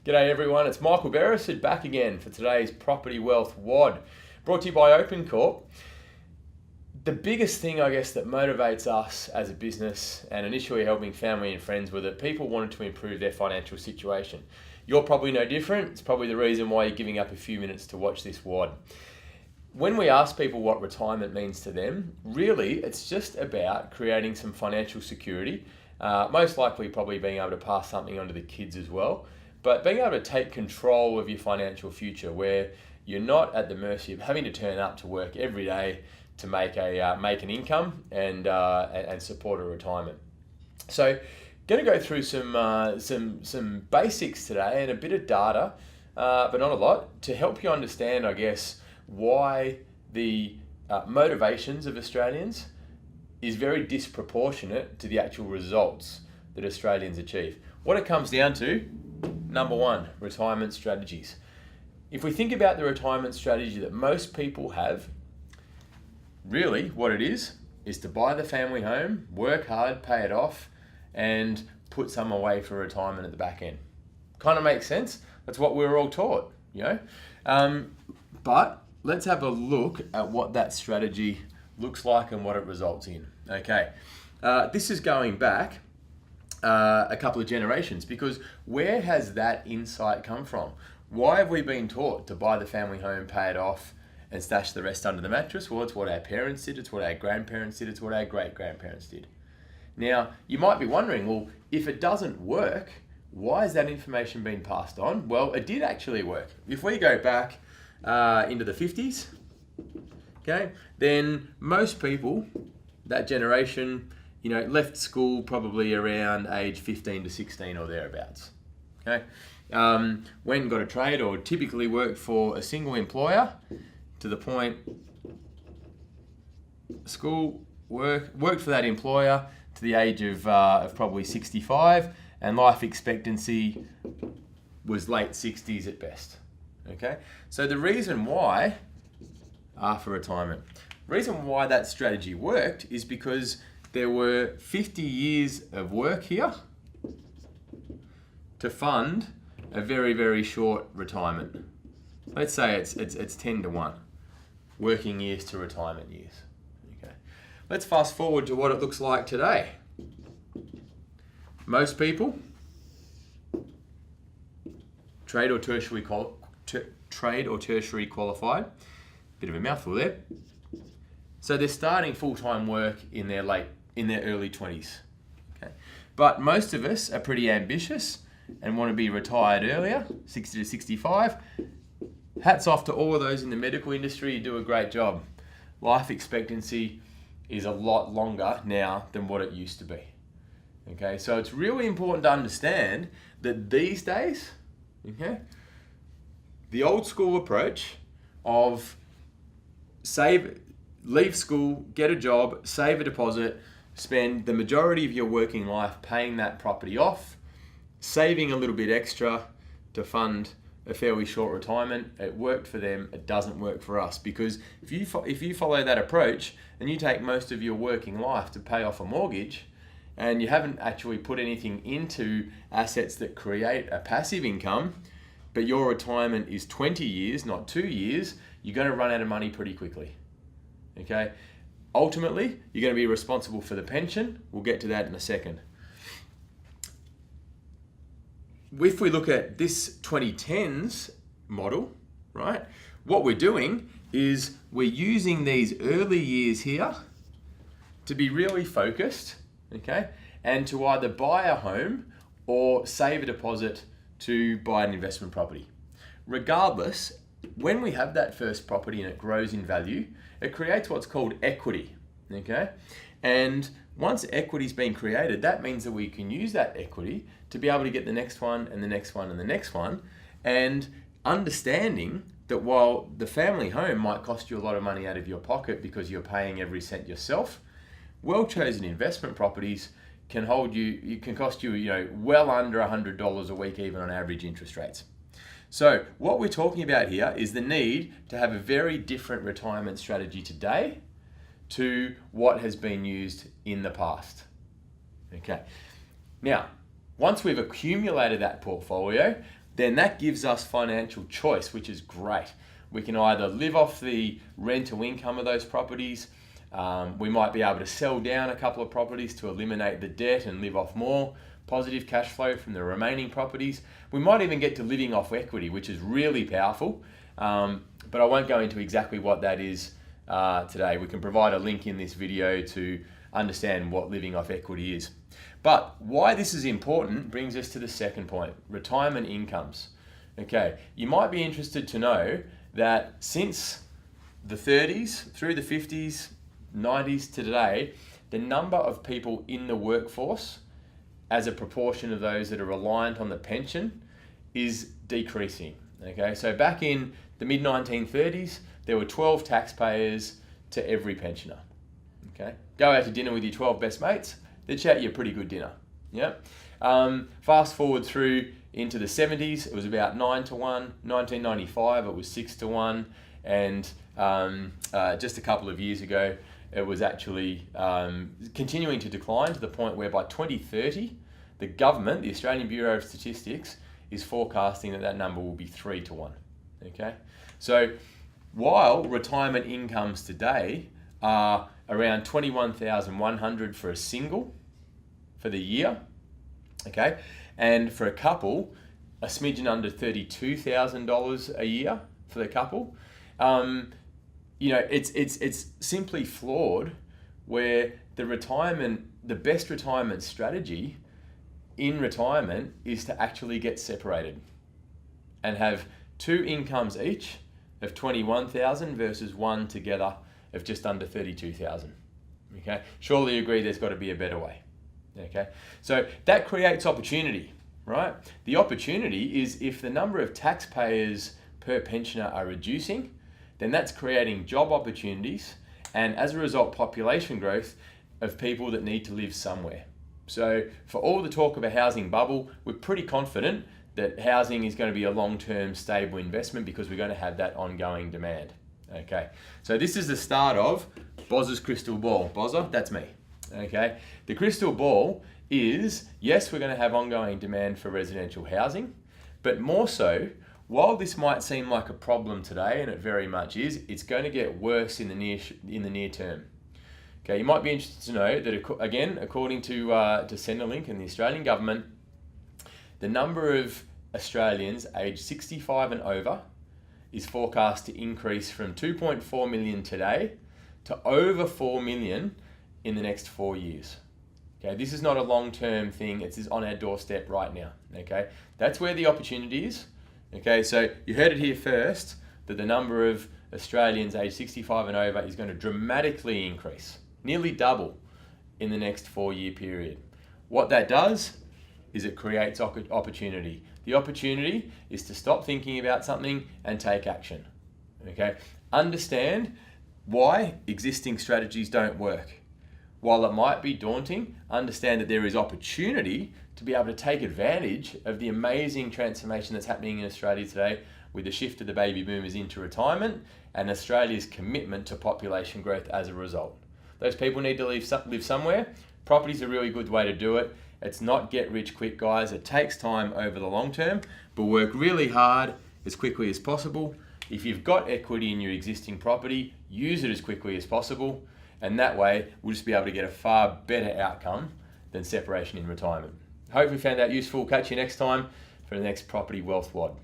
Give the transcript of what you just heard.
G'day everyone, it's Michael Beresford back again for today's Property Wealth WOD, brought to you by OpenCorp. The biggest thing, I guess, that motivates us as a business and initially helping family and friends were that people wanted to improve their financial situation. You're probably no different. It's probably the reason why you're giving up a few minutes to watch this WOD. When we ask people what retirement means to them, really it's just about creating some financial security, most likely probably being able to pass something on to the kids as well. But being able to take control of your financial future where you're not at the mercy of having to turn up to work every day to make an income and support a retirement. So going to go through some basics today and a bit of data, but not a lot, to help you understand, I guess, why the motivations of Australians is very disproportionate to the actual results that Australians achieve. What it comes down to, number one, retirement strategies. If we think about the retirement strategy that most people have, really what it is to buy the family home, work hard, pay it off, and put some away for retirement at the back end. Kind of makes sense. That's what we were all taught, you know. But let's have a look at what that strategy looks like and what it results in. Okay, this is going back a couple of generations, because where has that insight come from? Why have we been taught to buy the family home, pay it off, and stash the rest under the mattress? Well, it's what our parents did, it's what our grandparents did, it's what our great-grandparents did. Now, you might be wondering, well, if it doesn't work, why has that information been passed on? Well, it did actually work. If we go back into the 50s, okay, then most people, that generation, you know, left school probably around age 15 to 16 or thereabouts. Okay, went and got a trade or typically worked for a single employer to the point worked for that employer to the age of probably 65, and life expectancy was late 60s at best. Okay, so the reason why, after retirement, reason why that strategy worked is because there were 50 years of work here to fund a very, very short retirement. Let's say it's 10 to 1, working years to retirement years. Okay. Let's fast forward to what it looks like today. Most people, trade or tertiary qualified, bit of a mouthful there. So they're starting full-time work in their early 20s. Okay. But most of us are pretty ambitious and want to be retired earlier, 60 to 65. Hats off to all of those in the medical industry, you do a great job. Life expectancy is a lot longer now than what it used to be. Okay, so it's really important to understand that these days, okay, the old school approach of leave school, get a job, save a deposit, spend the majority of your working life paying that property off, saving a little bit extra to fund a fairly short retirement. It worked for them, it doesn't work for us, because if you follow that approach and you take most of your working life to pay off a mortgage and you haven't actually put anything into assets that create a passive income, but your retirement is 20 years, not 2 years, you're going to run out of money pretty quickly. Okay? Ultimately, you're going to be responsible for the pension. We'll get to that in a second. If we look at this 2010s model, right, what we're doing is we're using these early years here to be really focused, okay, and to either buy a home or save a deposit to buy an investment property. Regardless, when we have that first property and it grows in value, it creates what's called equity, okay? And once equity's been created, that means that we can use that equity to be able to get the next one and the next one and the next one, and understanding that while the family home might cost you a lot of money out of your pocket because you're paying every cent yourself, well-chosen investment properties can cost you, well under $100 a week, even on average interest rates. So what we're talking about here is the need to have a very different retirement strategy today to what has been used in the past. Okay. Now, once we've accumulated that portfolio, then that gives us financial choice, which is great. We can either live off the rental income of those properties. We might be able to sell down a couple of properties to eliminate the debt and live off more positive cash flow from the remaining properties. We might even get to living off equity, which is really powerful. But I won't go into exactly what that is today. We can provide a link in this video to understand what living off equity is. But why this is important brings us to the second point, retirement incomes. Okay, you might be interested to know that since the 30s through the 50s, 90s to today, the number of people in the workforce as a proportion of those that are reliant on the pension is decreasing. Okay, so back in the mid-1930s, there were 12 taxpayers to every pensioner. Okay, go out to dinner with your 12 best mates, they'd shout you a pretty good dinner. Yeah. Fast forward through into the 70s, it was about 9 to 1. 1995, it was 6 to 1. And just a couple of years ago, it was actually continuing to decline to the point where by 2030, the government, the Australian Bureau of Statistics, is forecasting that that number will be 3 to 1. Okay, so while retirement incomes today are around $21,100 for a single for the year, okay, and for a couple, a smidgen under $32,000 a year for the couple. You know, it's simply flawed, where the best retirement strategy in retirement is to actually get separated and have 2 incomes each of $21,000 versus one together of just under $32,000. Okay, surely you agree there's got to be a better way. Okay, so that creates opportunity, right? The opportunity is if the number of taxpayers per pensioner are reducing, then that's creating job opportunities, and as a result, population growth of people that need to live somewhere. So for all the talk of a housing bubble, we're pretty confident that housing is going to be a long-term stable investment because we're going to have that ongoing demand. Okay, so this is the start of Boz's crystal ball. Bozza, that's me. Okay, the crystal ball is, yes, we're going to have ongoing demand for residential housing, but more so, while this might seem like a problem today, and it very much is, it's going to get worse in the near term. Okay, you might be interested to know that, again, according to Centrelink and the Australian government, the number of Australians aged 65 and over is forecast to increase from 2.4 million today to over 4 million in the next 4 years. Okay, this is not a long-term thing, it's on our doorstep right now. Okay, that's where the opportunity is. Okay, so you heard it here first, that the number of Australians aged 65 and over is going to dramatically increase, nearly double in the next 4-year period. What that does is it creates opportunity. The opportunity is to stop thinking about something and take action. Okay, understand why existing strategies don't work. While it might be daunting, understand that there is opportunity to be able to take advantage of the amazing transformation that's happening in Australia today with the shift of the baby boomers into retirement and Australia's commitment to population growth as a result. Those people need to live somewhere. Property's a really good way to do it. It's not get rich quick, guys. It takes time over the long term, but work really hard as quickly as possible. If you've got equity in your existing property, use it as quickly as possible. And that way, we'll just be able to get a far better outcome than separation in retirement. Hope you found that useful. Catch you next time for the next Property Wealth WOD.